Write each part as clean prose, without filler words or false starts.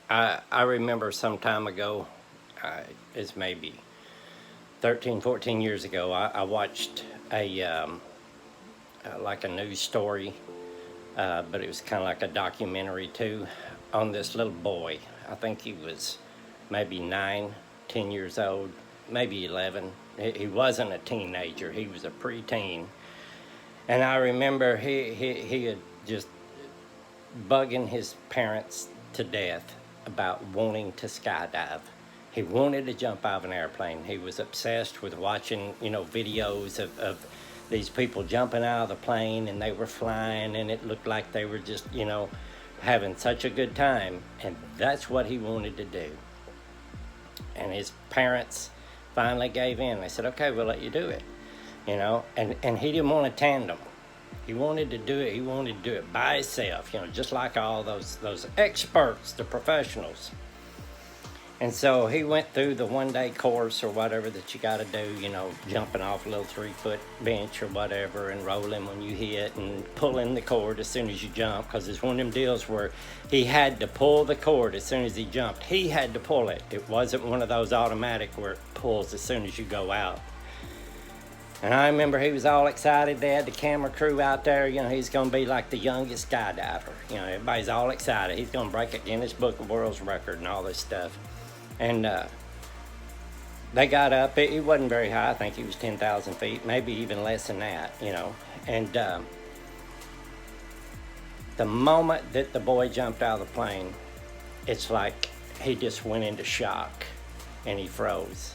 I remember some time ago, it's maybe 13, 14 years ago, I watched like a news story, but it was kind of like a documentary too, on this little boy. I think he was maybe 9, 10 years old, maybe 11. He wasn't a teenager, he was a preteen. And I remember he had just bugging his parents to death about wanting to skydive. He wanted to jump out of an airplane. He was obsessed with watching, videos of these people jumping out of the plane, and they were flying, and it looked like they were just, having such a good time. And that's what he wanted to do. And his parents finally gave in. They said, okay, we'll let you do it. And he didn't want a tandem. He wanted to do it. He wanted to do it by himself, just like all those experts, the professionals. And so he went through the one-day course or whatever that you got to do, jumping off a little 3-foot bench or whatever, and rolling when you hit, and pulling the cord as soon as you jump, because it's one of them deals where he had to pull the cord as soon as he jumped. He had to pull it. It wasn't one of those automatic where it pulls as soon as you go out. And I remember he was all excited. They had the camera crew out there. He's going to be like the youngest skydiver. Everybody's all excited. He's going to break a Guinness Book of World Record and all this stuff. And they got up. It wasn't very high. I think he was 10,000 feet, maybe even less than that, And the moment that the boy jumped out of the plane, it's like he just went into shock and he froze.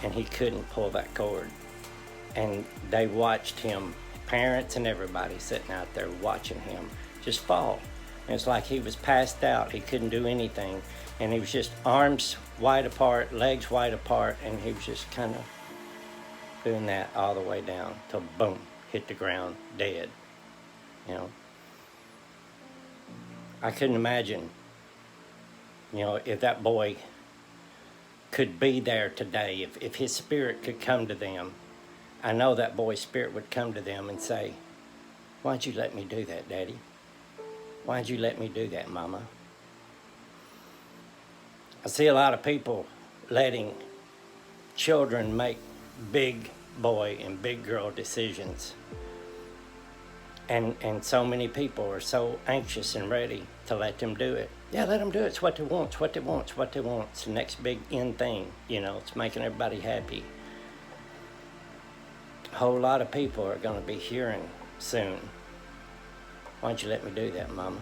And he couldn't pull that cord. And they watched him, parents and everybody sitting out there watching him just fall. And it's like he was passed out. He couldn't do anything. And he was just arms wide apart, legs wide apart, and he was just kind of doing that all the way down till boom, hit the ground, dead. I couldn't imagine, if that boy could be there today, if his spirit could come to them. I know that boy's spirit would come to them and say, why'd you let me do that, Daddy? Why'd you let me do that, Mama? I see a lot of people letting children make big boy and big girl decisions. And so many people are so anxious and ready to let them do it. Yeah, let them do it. It's what they want. It's what they want. It's what they want. It's the next big in thing. It's making everybody happy. A whole lot of people are going to be hearing soon, why'd you let me do that, Mama?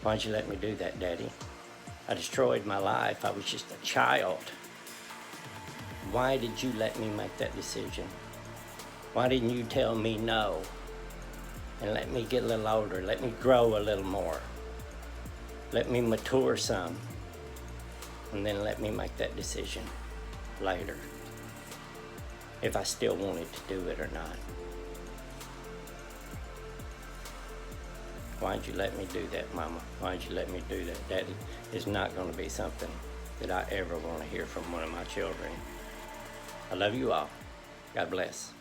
Why'd you let me do that, Daddy? I destroyed my life. I was just a child. Why did you let me make that decision? Why didn't you tell me no? And let me get a little older. Let me grow a little more. Let me mature some. And then let me make that decision later. If I still wanted to do it or not. Why'd you let me do that, Mama? Why'd you let me do that, Daddy? It's not going to be something that I ever want to hear from one of my children. I love you all. God bless.